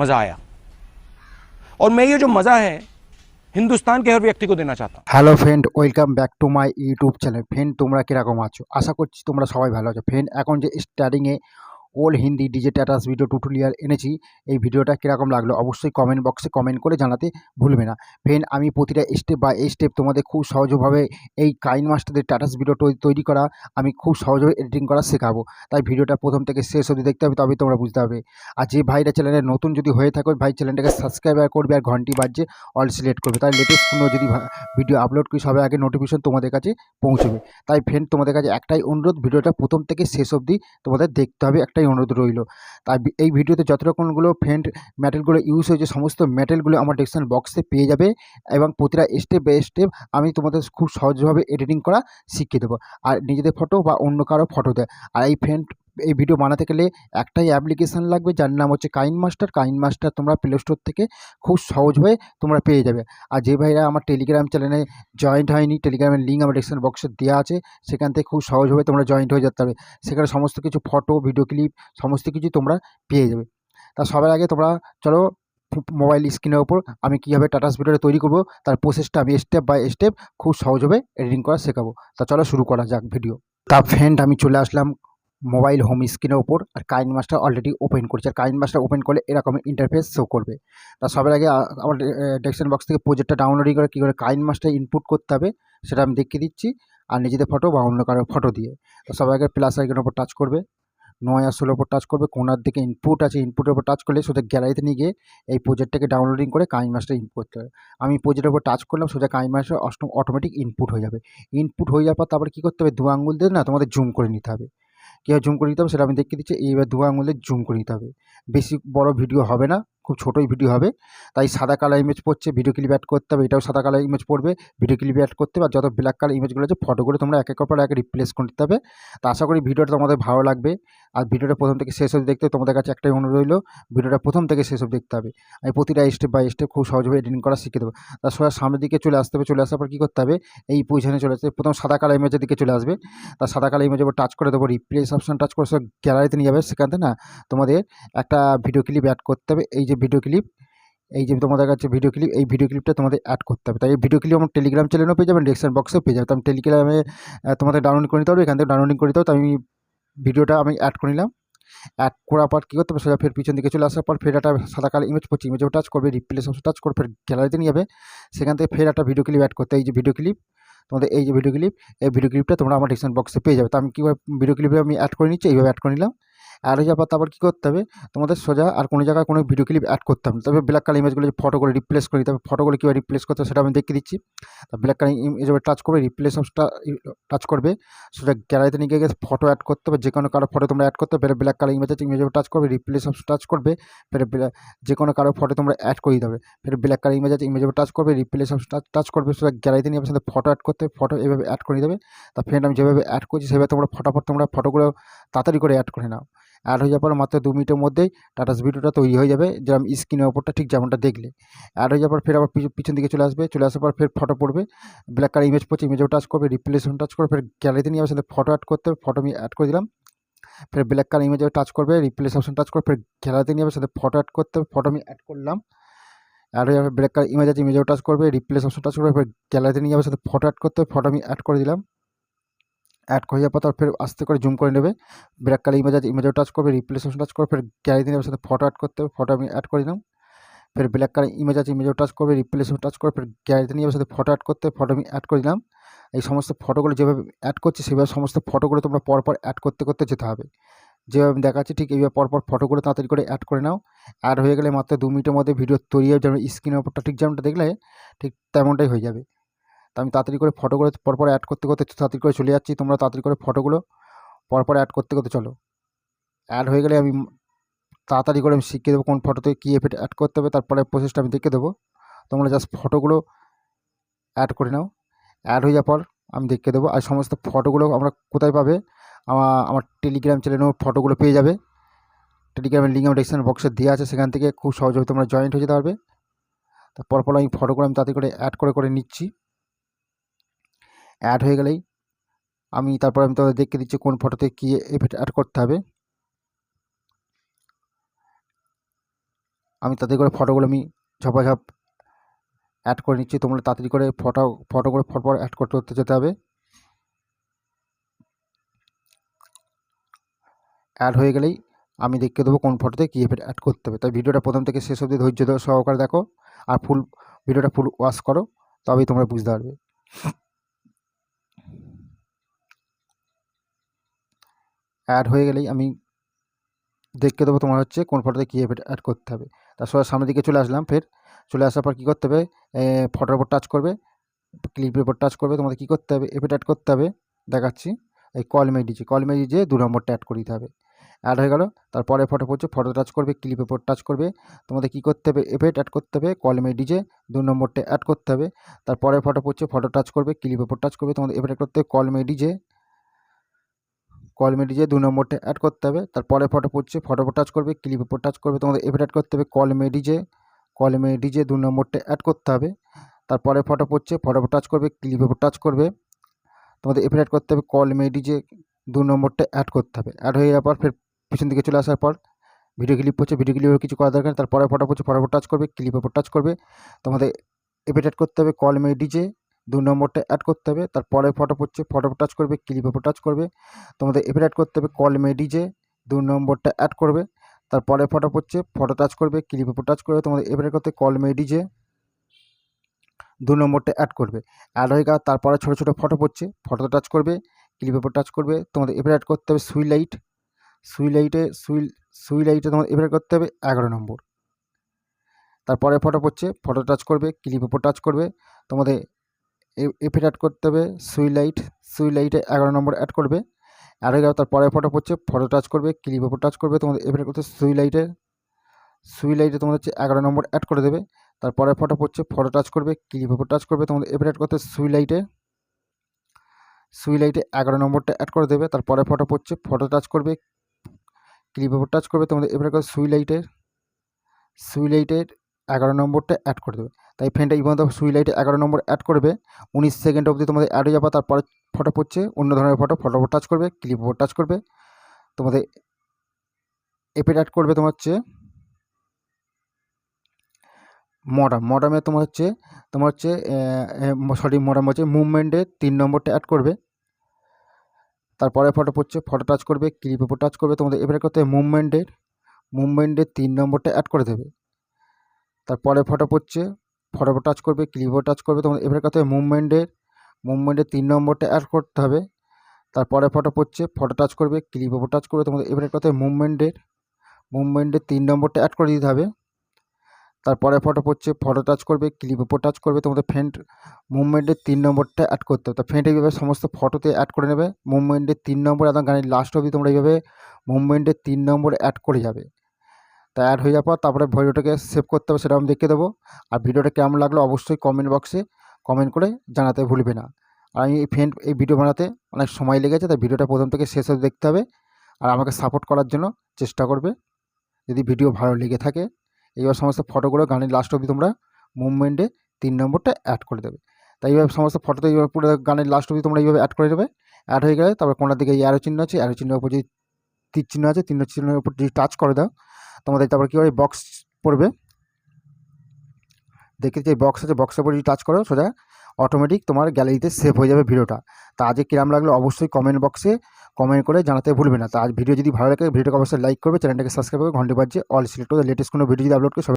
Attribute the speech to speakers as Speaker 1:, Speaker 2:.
Speaker 1: मज़ा आया। और मैं ये जो मज़ा है हिंदुस्तान के हर व्यक्ति को देना चाहता हूँ।
Speaker 2: Hello friend, welcome back to my YouTube channel. Friend, তোমরা কীরকম আছো? আশা করছি তোমরা সবাই ভালো আছো। ফ্রেন্ড, এখন যে স্টার্টিংয়ে ওল Hindi DJ status video tutorial এনেছি, এই ভিডিওটা কীরকম লাগলো অবশ্যই কমেন্ট বক্সে কমেন্ট করে জানাতে ভুলবে না। ফ্রেন্ড, আমি প্রতিটা স্টেপ বাই স্টেপ তোমাদের খুব সহজভাবে এই কাইন মাস্টারদের স্ট্যাটাস ভিডিও তৈরি করা, আমি খুব সহজভাবে এডিটিং করা শেখাবো। তাই ভিডিওটা প্রথম থেকে শেষ অবধি দেখতে হবে, তবেই তোমরা বুঝতে পারবে। আর যে ভাইরা চ্যানেলে নতুন যদি হয়ে থাকো, ভাই চ্যানেলটাকে সাবস্ক্রাইব করবে আর ঘন্টি বাজছে অল সিলেক্ট করবে, তাই লেটেস্ট কোনো যদি ভিডিও আপলোড করি সবার আগে নোটিফিকেশন তোমাদের কাছে পৌঁছবে। তাই ফ্রেন্ড, তোমাদের কাছে একটাই অনুরোধ, ভিডিওটা প্রথম থেকে শেষ অবধি তোমাদের দেখতে হবে, একটাই অনুরোধ রইল। তাই এই ভিডিওতে যত রকমগুলো ফ্রেন্ড ম্যাটেরিয়ালগুলো ইউজ হয়েছে সমস্ত ম্যাটেরিয়ালগুলো আমার ডেসক্রিপশন বক্সে পেয়ে যাবে, এবং প্রতিটা স্টেপ বাই স্টেপ আমি তোমাদের খুব সহজভাবে এডিটিং করা শিখিয়ে দেবো। আর নিজেদের ফটো বা অন্য কারো ফটো দেয়। আর এই ফ্রেন্ড, এই ভিডিও বানাতে গেলে একটাই অ্যাপ্লিকেশান লাগবে, যার নাম হচ্ছে কাইন মাস্টার। কাইন মাস্টার তোমরা প্লে স্টোর থেকে খুব সহজভাবে তোমরা পেয়ে যাবে। আর যে ভাইরা আমার টেলিগ্রাম চ্যানেলে জয়েন্ট হয়নি, টেলিগ্রামের লিঙ্ক আমার ডেসক্রিপশন বক্সে দেওয়া আছে, সেখান থেকে খুব সহজভাবে তোমরা জয়েন্ট হয়ে যেতে হবে। সেখানে সমস্ত কিছু ফটো, ভিডিও ক্লিপ সমস্ত কিছু তোমরা পেয়ে যাবে। তা সবার আগে তোমরা চলো মোবাইল স্ক্রিনের ওপর আমি কীভাবে স্ট্যাটাস ভিডিওটা তৈরি করব তার প্রসেসটা আমি স্টেপ বাই স্টেপ খুব সহজভাবে এডিটিং করা শেখাবো। তা চলো শুরু করা যাক ভিডিও। তা ফ্রেন্ড, আমি চলে আসলাম মোবাইল হোম স্ক্রিনের ওপর, আর কাইন মাস্টার অলরেডি ওপেন করছে। আর কাইন মাস্টার ওপেন করলে এরকম ইন্টারফেস শো করবে। তা সবার আগে আমার ডেসক্রিপশন বক্স থেকে প্রজেক্টটা ডাউনলোডিং করে কী করে কাইন মাস্টার ইনপুট করতে হবে সেটা আমি দেখিয়ে দিচ্ছি, আর নিজেদের ফটো বা অন্য কারো ফটো দিয়ে। তো সবার আগে প্লাস আইকনের ওপর টাচ করবে, 9 আর 16 ওপর টাচ করবে, কোনার দিকে ইনপুট আছে, ইনপুটের ওপর টাচ করলে সোজা গ্যালারিতে নিয়ে গিয়ে এই প্রজেক্টটাকে ডাউনলোডিং করে কাইন মাস্টার ইনপুট করতে হবে। আমি প্রজেক্টের ওপর টাচ করলাম, সোজা কাইন মাস্টার অটোমেটিক ইনপুট হয়ে যাবে। ইনপুট হয়ে যাওয়ার পর তারপরে কী করতে হবে, 2 আঙ্গুল দিয়ে না তোমাদের জুম করে নিতে হবে। কীভাবে জুম করে নিতে হবে সেটা আমি দেখিয়ে দিচ্ছি। এইবার 2 আঙুলে জুম করে নিতে হবে। বেশি বড় ভিডিও হবে না, খুব ছোটোই ভিডিও হবে। তাই সাদা কালার ইমেজ পড়ছে, ভিডিও ক্লিপ অ্যাড করতে হবে। এটাও সাদা কালার ইমেজ পড়বে, ভিডিও ক্লিপ অ্যাড করতে হবে। আর যত ব্ল্যাক কালার ইমেজগুলো আছে ফটোগুলো তোমরা এক একের পর এক রিপ্লেস করে নিতে হবে। তো আশা করি ভিডিওটা তোমাদের ভালো লাগবে। আর ভিডিওটা প্রথম থেকে শেষ অবধি দেখতে তোমাদের কাছে একটাই অনুরোধ রইল, ভিডিওটা প্রথম থেকে শেষ অবধি দেখতে হবে। আমি প্রতিটা স্টেপ বাই স্টেপ খুব সহজভাবে এডিটিং করা শিখিয়ে দেবো। তার সোজা সামনের দিকে চলে আসতে হবে। চলে আসার পর কী করতে হবে, এই পজিশনে চলে আসতে প্রথম সাদা কালার ইমেজের দিকে চলে আসবে। তার সাদা কালার ইমেজের উপর টাচ করে দেবো, রিপ্লেস অপশান টাচ করে সব গ্যালারিতে নিয়ে যাবে। সেখান থেকে না তোমাদের একটা ভিডিও ক্লিপ অ্যাড করতে হবে। এই যে ভিডিও ক্লিপ, এই যে তোমাদের কাছে ভিডিও ক্লিপ, এই ভিডিও ক্লিপটা তোমাদের অ্যাড করতে হবে। তাই এই ভিডিও ক্লিপ আমার টেলিগ্রাম চ্যানেলেও পেয়ে যাবেন, ডেসক্রিপশন বক্সেও পেয়ে যাবে। তো আমি টেলিগ্রামে তোমাদের ডাউনলোড করে নিতে হবে, এখান থেকে ডাউনলোডিং করে নিতে হবে। তো আমি ভিডিওটা আমি অ্যাড করে নিলাম। অ্যাড করার পর কী করতে হবে, সোজা ফের পিছন দিকে চলে আসার পর ফের একটা সাদা কালার ইমেজ পড়ছে, ইমেজেও টাচ করবে, রিপ্লেস অপশন টাচ করে ফের গ্যালারিতে নিয়ে যাবে। সেখান থেকে ফের একটা ভিডিও ক্লিপ অ্যাড করতে, এই যে ভিডিও ক্লিপ তোমাদের, এই যে ভিডিও ক্লিপ, এই ভিডিও ক্লিপটা তোমরা আমার ডেসক্রিপশন বক্সে পেয়ে যাবে। তো আমি কীভাবে ভিডিও ক্লিপে আমি অ্যাড করে নিচ্ছি, এইভাবে অ্যাড করে নিলাম। অ্যাড হয়ে যাওয়ার পর তারপর কী করতে হবে, তোমাদের সোজা আর কোনো জায়গায় কোনো ভিডিও ক্লিপ অ্যাড করতে হবে না। তবে ব্ল্যাক কালার ইমেজগুলো যে ফটো করে রিপ্লেস করে দিতে হবে, ফটোগুলো কীভাবে রিপ্লেস করতে হবে সেটা আমি দেখিয়ে দিচ্ছি। তা ব্ল্যাক কালার ইমেজে টাচ করবে, রিপ্লেস অপশনটা টাচ করবে, সোজা গ্যালারিতে নিয়ে গিয়ে ফটো অ্যাড করতে হবে। যে কোনো কারো ফটো তোমরা অ্যাড করতে হবে, ব্ল্যাক কালার ইমেজে টাচ করবে, রিপ্লেস অপশন টাচ করবে, ফের যে কোনো কারো ফটো তোমরা অ্যাড করে দিতে হবে। ফের ব্ল্যাক কালার ইমেজে টাচ করবে, রিপ্লেস অপশন টাচ করবে, সোজা গ্যালারিতে নিয়ে সাথে ফটো অ্যাড করতে হবে, ফটো এভাবে অ্যাড করে দেবে। তা ফ্রেন্ড, আমি যেভাবে অ্যাড করছি সেভাবে তোমরা ফটাফট তোমরা ফটোগুলো তাড়াতাড়ি করে অ্যাড করে নাও। অ্যাড হয়ে যাওয়ার পর মাত্র 2 মিনিটের মধ্যেই স্ট্যাটাস ভিডিওটা তৈরি হয়ে যাবে, যেরকম স্ক্রিনের ওপরটা ঠিক যেমনটা দেখলে। অ্যাড হয়ে যাওয়ার পর ফের আবার পিছন দিকে চলে আসবে, চলে আসার পর ফের ফটো পড়বে, ব্ল্যাক কালার ইমেজ পড়ছে, ইমেজেও টাচ করবে, রিপ্লেস টাচ করে ফের গ্যালারিতে নিয়ে সাথে ফটো অ্যাড করতে হবে। ফটো আমি অ্যাড করে দিলাম। ফের ব্ল্যাক কালার ইমেজে টাচ করবে, রিপ্লেস অপশন টাচ করে ফের গ্যালারিতে নিয়ে যাবে, সাথে ফটো অ্যাড করতে হবে। ফটো আমি অ্যাড করলাম। অ্যাড হয়ে যাবে, ব্ল্যাক কালার ইমেজেও টাচ করবে, রিপ্লেস অপশন টাচ করবে, ফের গ্যালারিতে নিয়ে যাবে, সাথে ফটো অ্যাড করতে হবে। ফটো আমি অ্যাড করে দিলাম। অ্যাড হয়ে যাওয়ার পর তার ফের আস্তে করে জুম করে নেবে, ব্ল্যাক কালার ইমেজেও টাচ করবে, রিপ্লেস অপশন টাচ করবে, ফের গ্যালারিতে নেবে, সাথে ফটো অ্যাড করতে হবে। ফটো আমি অ্যাড করে দিলাম। ফের ব্ল্যাক কালার ইমেজেও টাচ করবে, রিপ্লেস টাচ করে ফের গ্যালারিতে নিয়ে যাবে, সাথে ফটো অ্যাড করতে হবে। ফটো আমি অ্যাড করে দিলাম। এই সমস্ত ফটোগুলো যেভাবে অ্যাড করছি সেভাবে সমস্ত ফটোগুলো তোমরা পরপর অ্যাড করতে করতে যেতে হবে। যেভাবে আমি দেখাচ্ছি ঠিক এইভাবে পরপর ফটোগুলো তাড়াতাড়ি করে অ্যাড করে নাও। অ্যাড হয়ে গেলে মাত্র 2 মিনিটের মধ্যে ভিডিও তৈরি হয়ে যাবে। স্ক্রিনের ওপরটা ঠিক যেমনটা দেখলে ঠিক তেমনটাই হয়ে যাবে। তো আমি তাড়াতাড়ি করে ফটোগুলো পরপর অ্যাড করতে করতে তাড়াতাড়ি করে চলে যাচ্ছি। তোমরা তাড়াতাড়ি করে ফটোগুলো পরপর অ্যাড করতে করতে চলো। অ্যাড হয়ে গেলে আমি তাড়াতাড়ি করে আমি শিখিয়ে দেবো কোন ফটোতে কী এফেক্ট অ্যাড করতে হবে, তারপরে প্রসেসটা আমি দেখিয়ে দেবো। তোমরা জাস্ট ফটোগুলো অ্যাড করে নাও। অ্যাড হয়ে যাওয়ার পর আমি দেখিয়ে দেবো। আর সমস্ত ফটোগুলো আমরা কোথায় পাবে, আমার টেলিগ্রাম চ্যানেলেও ফটোগুলো পেয়ে যাবে। টেলিগ্রামের লিঙ্ক আমার ডেসক্রিপশন বক্সে দেওয়া আছে, সেখান থেকে খুব সহজভাবে তোমরা জয়েন্ট হয়ে যেতে পারবে। তারপর আমি ফটোগুলো আমি তাড়াতাড়ি করে অ্যাড করে নিচ্ছি। অ্যাড হয়ে গেলেই আমি তোমাদের দেখিয়ে দিচ্ছি কোন ফটোতে কী এফেক্ট অ্যাড করতে হবে। আমি তাড়াতাড়ি করে ফটোগুলো আমি ঝপাঝপ অ্যাড করে নিচ্ছি। তোমরা তাড়াতাড়ি করে ফটো করে ফটফট অ্যাড করতে যেতে হবে। অ্যাড হয়ে গেলেই আমি দেখিয়ে দেবো কোন ফটোতে কী এফেক্ট অ্যাড করতে হবে। তাই ভিডিওটা প্রথম থেকে শেষ অবধি ধৈর্য সহকারে দেখো আর ভিডিওটা ফুল ওয়াচ করো, তবেই তোমরা বুঝতে পারবে। অ্যাড হয়ে গেলেই আমি দেখিয়ে দেবো তোমার হচ্ছে কোন ফটোতে কী এফেক্ট অ্যাড করতে হবে। তার সামনের দিকে চলে আসলাম। ফের চলে আসার পর কী করতে হবে, ফটোর উপর টাচ করবে, ক্লিপের উপর টাচ করবে, তোমাদের কী করতে হবে, এফেক্ট অ্যাড করতে হবে। দেখাচ্ছি, এই কল মেডিজে 2 নম্বরটা অ্যাড করে দিতে হবে। অ্যাড হয়ে গেল। তারপরে ফটো টাচ করবে, ক্লিপের উপর টাচ করবে, তোমাদের কী করতে হবে, এফেক্ট অ্যাড করতে হবে, কল মেডিজে 2 নম্বরটা অ্যাড করতে হবে। তারপরে ফটো টাচ করবে, ক্লিপের উপর টাচ করবে, তোমাদের এফেক্ট করতে হবে, কল মেডিজে 2 নম্বরটা অ্যাড করতে হবে। তারপরে ফটো টাচ করবে, ক্লিপের উপর টাচ করবে, তোমাদের এফেক্ট অ্যাড করতে হবে, কল মেডিজে 2 নম্বরটা অ্যাড করতে হবে। তারপরে ফটো টাচ করবে, ক্লিপের উপর টাচ করবে, তোমাদের এফেক্ট অ্যাড করতে হবে, কল মেডিজে 2 নম্বরটা অ্যাড করতে হবে। অ্যাড হয়ে যাওয়ার পর ফের পিছন দিকে চলে আসার পর ভিডিও ক্লিপ কিছু করা দরকার। তারপরে ফটো টাচ করবে, ক্লিপের উপর টাচ করবে, তোমাদের এফেক্ট অ্যাড করতে হবে, কল মেডিজে 2 নম্বরটা অ্যাড করতে হবে। তারপরে ফটো টাচ করবে, ক্লিপের উপর টাচ করবে, তোমাদের এফেক্ট অ্যাড করতে হবে, কল মেডিজে 2 নম্বরটা অ্যাড করবে। তারপরে ফটো টাচ করবে, ক্লিপের উপর টাচ করবে, তোমাদের এফেক্ট করতে কল মেডিজে 2 নম্বরটা অ্যাড করবে। অ্যাড হয়ে গেল। তারপরে ছোটো ফটো টাচ করবে, ক্লিপের উপর টাচ করবে, তোমাদের এফেক্ট অ্যাড করতে হবে, সুই লাইটে তোমাদের এফেক্ট করতে হবে 11 নম্বর। তারপরে ফটো টাচ করবে, ক্লিপের উপর টাচ করবে, তোমাদের এফেক্ট অ্যাড করতে হবে, সুই লাইটে 11 নম্বর অ্যাড করবে। অ্যাড হয়ে গেল। তারপরে ফটো টাচ করবে, ক্লিপের উপর টাচ করবে, তোমাদের এফেক্ট করতে সুই লাইটে তোমাদের হচ্ছে 11 নম্বর অ্যাড করে দেবে। তারপরে ফটো টাচ করবে, ক্লিপের উপর টাচ করবে, তোমাদের এফেক্ট করতে সুই লাইটে 11 নম্বরটা অ্যাড করে দেবে। তারপরে ফটো টাচ করবে, ক্লিপের উপর টাচ করবে, তোমাদের এফেক্ট করতে সুই লাইটের 11 নম্বরটা অ্যাড করে দেবে। তাই ফ্রেন্ডটা এই পর্যন্ত সুই লাইটে 11 নম্বর অ্যাড করবে, 19 সেকেন্ড অবধি তোমাদের অ্যাড হয়ে যাবে। তারপরে ফটো অন্য ধরনের ফটোর উপর টাচ করবে, ক্লিপের উপর টাচ করবে, তোমাদের এফেক্ট অ্যাড করবে তোমার হচ্ছে মডার্মে তোমার হচ্ছে মডার্ম হচ্ছে মুভমেন্টে 3 নম্বরটা অ্যাড করবে। তারপরে ফটো টাচ করবে, ক্লিপের উপর টাচ করবে, তোমাদের এফেক্ট করতে মুভমেন্টে 3 নম্বরটা অ্যাড করে দেবে। তারপরে ফটো টাচ করবে, ক্লিপের টাচ করবে, তোমাদের এফেক্ট করতে মুভমেন্টে 3 নম্বরটা অ্যাড করতে হবে। তারপরে ফটো টাচ করবে, ক্লিপের উপর টাচ করবে, তোমাদের এফেক্ট করতে মুভমেন্টে 3 নম্বরটা অ্যাড করে দিতে হবে। তারপরে ফটো টাচ করবে, ক্লিপের উপর টাচ করবে, তোমাদের ফ্রেন্ড মুভমেন্টের 3 নম্বরটা অ্যাড করতে হবে। তো ফ্রেন্ড এইভাবে সমস্ত ফটোতে অ্যাড করে নেবে মুভমেন্টের 3 নম্বর, একদম গানের লাস্ট অবধি তোমরা এইভাবে মুভমেন্টের 3 নম্বর অ্যাড করে যাবে। তা অ্যাড হয়ে যাওয়ার পর তারপরে ভিডিওটাকে সেভ করতে হবে, সেটা আমি দেখিয়ে দেবো। আর ভিডিওটা কেমন লাগলো অবশ্যই কমেন্ট বক্সে কমেন্ট করে জানাতে ভুলবে না। আর আমি এই ভিডিও বানাতে অনেক সময় লেগেছে, তাই ভিডিওটা প্রথম থেকে শেষ অবধি দেখতে হবে আর আমাকে সাপোর্ট করার জন্য চেষ্টা করবে। যদি ভিডিও ভালো লেগে থাকে এইবার সমস্ত ফটোগুলো গানের লাস্ট অবধি তোমরা মুভমেন্টে 3 নম্বরটা অ্যাড করে দেবে। তাই এইভাবে সমস্ত ফটোতে এইভাবে পুরো গানের লাস্ট অবধি তোমরা এইভাবে অ্যাড করে দেবে। অ্যাড হয়ে গেলে তারপর কোনার দিকে অ্যারো চিহ্ন আছে, অ্যারো চিহ্নের উপর যদি তীর চিহ্ন আছে, তীর চিহ্নের উপর যদি টাচ করে দাও, তোমাদের তারপর কী হবে, বক্স পড়বে। দেখে যে বক্স আছে, বক্সের উপর যদি টাচ করো সোজা অটোমেটিক তোমার গ্যালারিতে সেভ হয়ে যাবে ভিডিওটা। তা আজকে কিরম লাগলো অবশ্যই কমেন্ট বক্সে কমেন্ট করে জানাতে ভুলবে না। তা আজ ভিডিও যদি ভালো লাগে ভিডিওটাকে অবশ্যই লাইক করবে, চ্যানেলটাকে সাবস্ক্রাইব করে ঘন্টা বাজছে অল সিলেক্ট করে লেটেস্ট কোনো ভিডিও যদি আপলোড করে